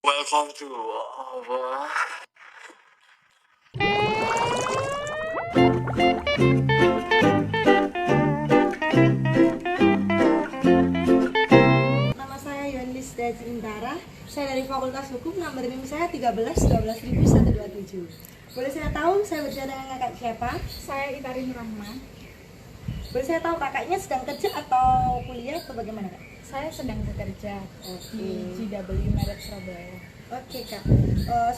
Welcome to Allah. Nama saya Yohanis Dazintara. Saya dari Fakultas Hukum, nomor NIM saya 13 12127. Boleh saya tahu saya berbicara dengan kakak siapa? Saya Itarin Rahman. Boleh saya tahu kakaknya sedang kerja atau kuliah atau bagaimana kak? Saya sedang bekerja di GW Merek Surabaya. Oke kak,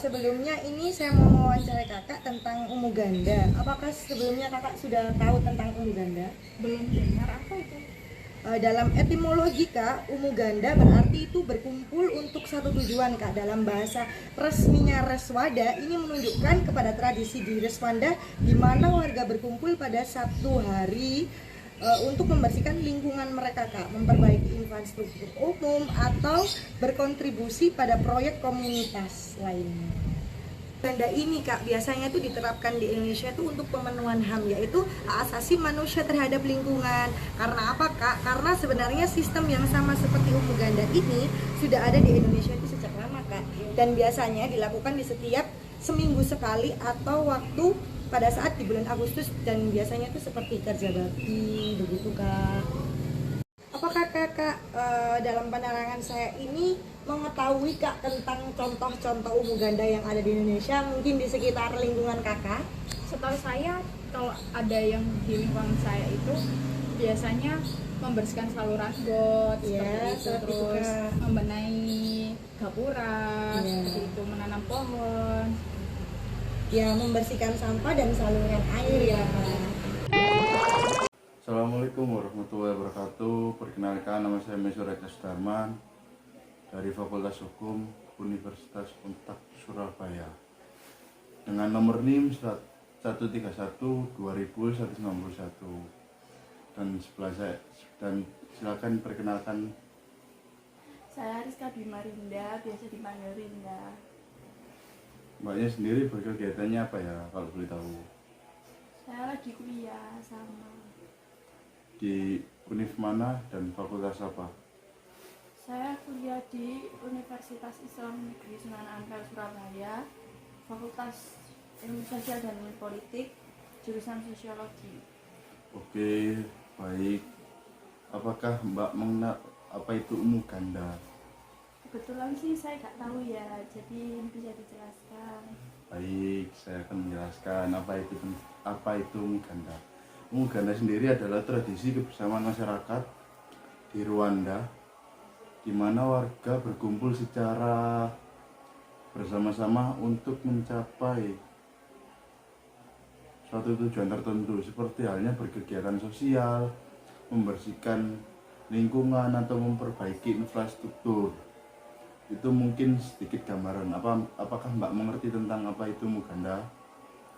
sebelumnya ini saya mau mewawancarai kakak tentang Umu Ganda. Apakah sebelumnya kakak sudah tahu tentang Umu Ganda? Belum dengar apa itu? Dalam etimologi kak, Umu Ganda berarti itu berkumpul untuk satu tujuan kak. Dalam bahasa resminya Reswada, ini menunjukkan kepada tradisi di Reswanda di mana warga berkumpul pada satu hari untuk membersihkan lingkungan mereka kak, memperbaiki infrastruktur umum atau berkontribusi pada proyek komunitas lainnya. Ganda ini kak biasanya itu diterapkan di Indonesia itu untuk pemenuhan HAM, yaitu hak asasi manusia terhadap lingkungan. Karena apa kak? Karena sebenarnya sistem yang sama seperti Umu Ganda ini sudah ada di Indonesia itu sejak lama kak, dan biasanya dilakukan di setiap seminggu sekali atau waktu pada saat di bulan Agustus, dan biasanya itu seperti kerja bakti begitu kak. Apakah kakak dalam penerangan saya ini mengetahui kak tentang contoh-contoh Umu Ganda yang ada di Indonesia, mungkin di sekitar lingkungan kakak? Setahu saya kalau ada yang di lingkungan saya itu biasanya membersihkan saluran got seperti itu, terus Kak. membenahi gapura, Iya. seperti itu, menanam pohon. Ya, membersihkan sampah dan saluran air ya kak. Assalamualaikum warahmatullahi wabarakatuh. Perkenalkan, nama saya Mesur Eka Sudarman dari Fakultas Hukum Universitas Untak Surabaya dengan nomor NIM 131-2091 dan sebelah saya, dan silakan perkenalkan. Saya Rizka Bima Rinda, biasa dipanggil Rinda. Mbaknya sendiri berkegiatannya apa ya kalau boleh tahu? Saya lagi kuliah sama. Di univ mana dan fakultas apa? Saya kuliah di Universitas Islam Negeri Sunan Ampel Surabaya, Fakultas Ilmu Sosial dan Ilmu Politik, jurusan Sosiologi. Oke, baik. Apakah Mbak mengenal apa itu Umu Ganda? Kebetulan sih saya nggak tahu ya, jadi bisa dijelaskan. Baik, saya akan menjelaskan apa itu Umu Ganda. Umu Ganda sendiri adalah tradisi kebersamaan masyarakat di Rwanda, di mana warga berkumpul secara bersama-sama untuk mencapai suatu tujuan tertentu, seperti halnya berkegiatan sosial, membersihkan lingkungan atau memperbaiki infrastruktur. Itu mungkin sedikit gambaran. Apakah Mbak mengerti tentang apa itu Umu Ganda?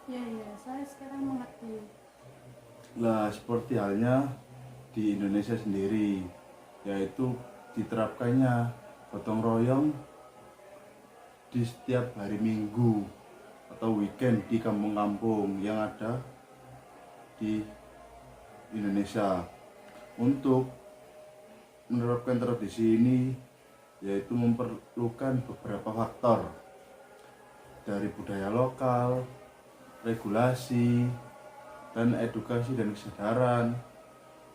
Ya, saya sekarang mengerti. Lah, seperti halnya di Indonesia sendiri, yaitu diterapkannya gotong royong di setiap hari Minggu atau weekend di kampung-kampung yang ada di Indonesia. Untuk menerapkan tradisi ini, yaitu memerlukan beberapa faktor dari budaya lokal, regulasi, dan edukasi dan kesadaran,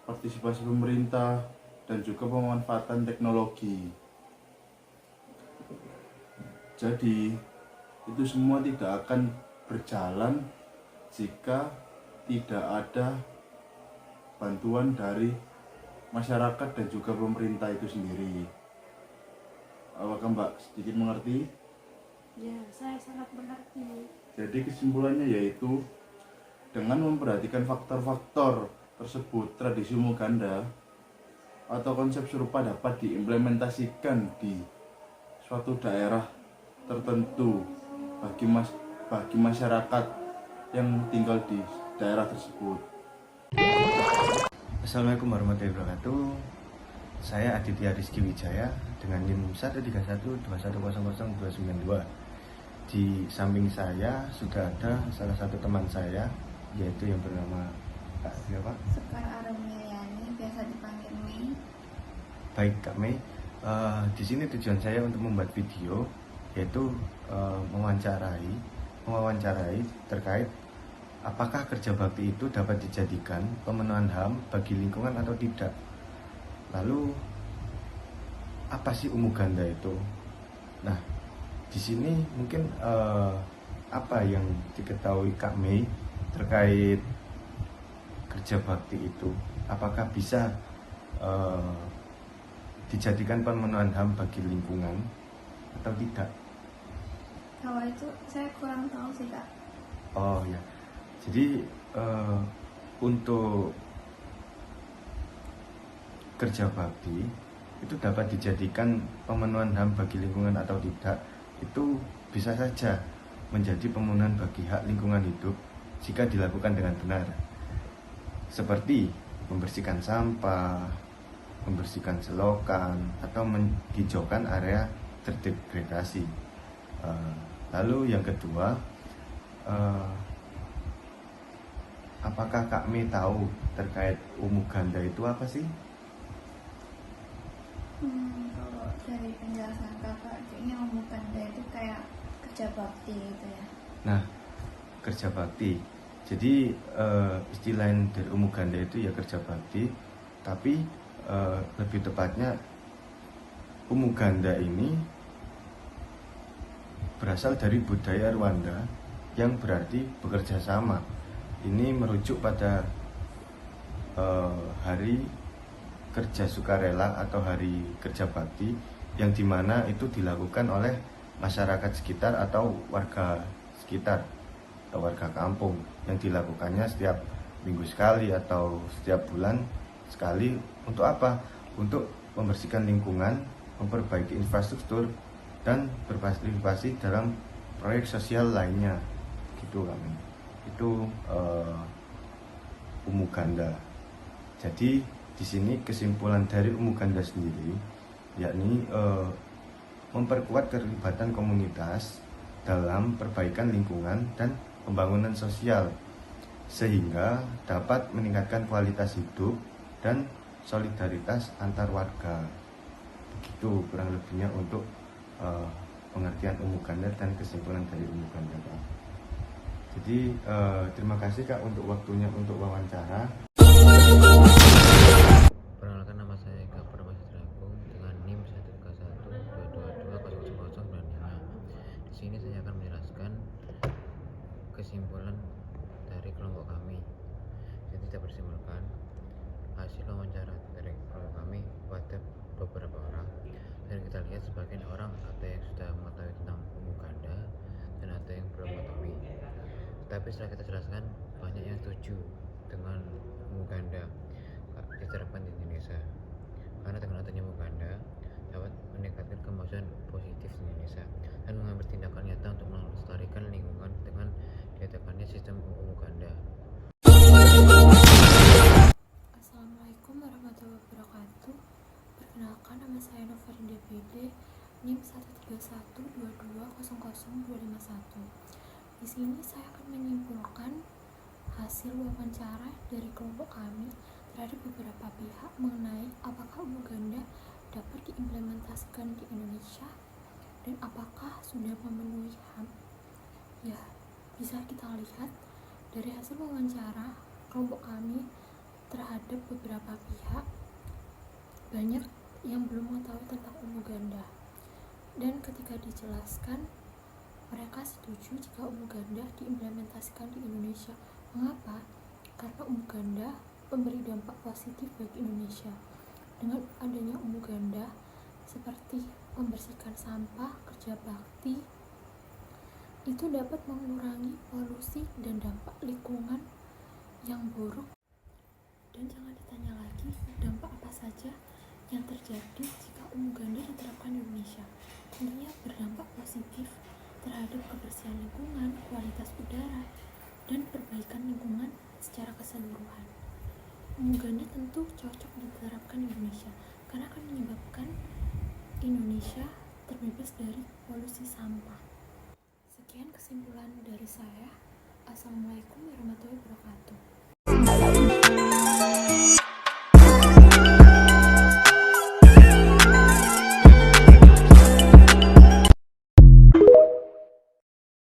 partisipasi pemerintah, dan juga pemanfaatan teknologi. Jadi, itu semua tidak akan berjalan jika tidak ada bantuan dari masyarakat dan juga pemerintah itu sendiri. Apakah Mbak sedikit mengerti? Ya, saya sangat mengerti. Jadi kesimpulannya yaitu dengan memperhatikan faktor-faktor tersebut, tradisi Umu Ganda atau konsep serupa dapat diimplementasikan di suatu daerah tertentu bagi masyarakat yang tinggal di daerah tersebut. Assalamualaikum warahmatullahi wabarakatuh. Saya Aditya Rizky Wijaya dengan NIM 13121000292. Di samping saya sudah ada salah satu teman saya, yaitu yang bernama Kak siapa? Sekar Arumiliani, biasa dipanggil Mei. Baik Kak Mei, di sini tujuan saya untuk membuat video yaitu mewawancarai terkait apakah kerja bakti itu dapat dijadikan pemenuhan HAM bagi lingkungan atau tidak. Lalu apa sih umuganda itu? Nah, di sini mungkin apa yang diketahui Kak Mei terkait kerja bakti itu? Apakah bisa dijadikan pemenuhan HAM bagi lingkungan atau tidak? Kalau itu saya kurang tahu sih Kak. Oh ya, jadi untuk kerja bakti itu dapat dijadikan pemenuhan HAM bagi lingkungan atau tidak, itu bisa saja menjadi pemenuhan bagi hak lingkungan hidup jika dilakukan dengan benar, seperti membersihkan sampah, membersihkan selokan, atau menghijaukan area terdegradasi. Lalu yang kedua, apakah Kak Mei tahu terkait umuganda itu apa sih? Kalau dari penjelasan Kakak, kayaknya umuganda itu kayak kerja bakti gitu ya. Nah, kerja bakti. Jadi istilah dari umuganda itu ya kerja bakti, tapi lebih tepatnya umuganda ini berasal dari budaya Rwanda yang berarti bekerja sama. Ini merujuk pada hari kerja sukarela atau hari kerja bakti yang dimana itu dilakukan oleh masyarakat sekitar atau warga sekitar atau warga kampung, yang dilakukannya setiap minggu sekali atau setiap bulan sekali. Untuk apa? Untuk membersihkan lingkungan, memperbaiki infrastruktur, dan berpartisipasi dalam proyek sosial lainnya, gitu kami. Itu umuganda. Jadi di sini kesimpulan dari umuganda sendiri, yakni memperkuat keterlibatan komunitas dalam perbaikan lingkungan dan pembangunan sosial, sehingga dapat meningkatkan kualitas hidup dan solidaritas antar warga. Begitu kurang lebihnya untuk pengertian umuganda dan kesimpulan dari umuganda, Pak. Jadi terima kasih Kak untuk waktunya untuk wawancara. Perkenalkan, nama saya Eka Permasa Agung dengan NIM 13122200025. Di sini saya akan menjelaskan kesimpulan dari kelompok kami. Jadi kita bersimpulkan hasil wawancara dari kelompok kami pada beberapa orang, dan kita lihat sebagian orang ada yang sudah mengetahui tentang umuganda dan ada yang belum mengetahui. Tapi setelah kita jelaskan, banyak yang setuju dengan umuganda diterapkan di Indonesia, karena dengan adanya umuganda dapat meningkatkan kemajuan positif di Indonesia dan mengambil tindakan nyata untuk melestarikan lingkungan dengan diadakannya sistem umuganda. Assalamualaikum warahmatullahi wabarakatuh. Perkenalkan, nama saya Novarinda PD, NIM 13122000251. Di sini saya akan menyimpulkan hasil wawancara dari kelompok kami terhadap beberapa pihak mengenai apakah umuganda dapat diimplementasikan di Indonesia dan apakah sudah memenuhi HAM. Ya, bisa kita lihat dari hasil wawancara kelompok kami terhadap beberapa pihak, banyak yang belum mengetahui tentang umuganda, dan ketika dijelaskan mereka setuju jika umuganda diimplementasikan di Indonesia. Mengapa? Karena umuganda memberi dampak positif bagi Indonesia. Dengan adanya umuganda seperti membersihkan sampah, kerja bakti, itu dapat mengurangi polusi dan dampak lingkungan yang buruk. Dan jangan ditanya lagi dampak apa saja yang terjadi jika umuganda diterapkan di Indonesia. Tentunya berdampak positif terhadap kebersihan lingkungan, kualitas udara, dan perbaikan lingkungan secara keseluruhan. Umuganda tentu cocok diterapkan di Indonesia karena akan menyebabkan Indonesia terbebas dari polusi sampah. Sekian kesimpulan dari saya. Assalamualaikum warahmatullahi wabarakatuh.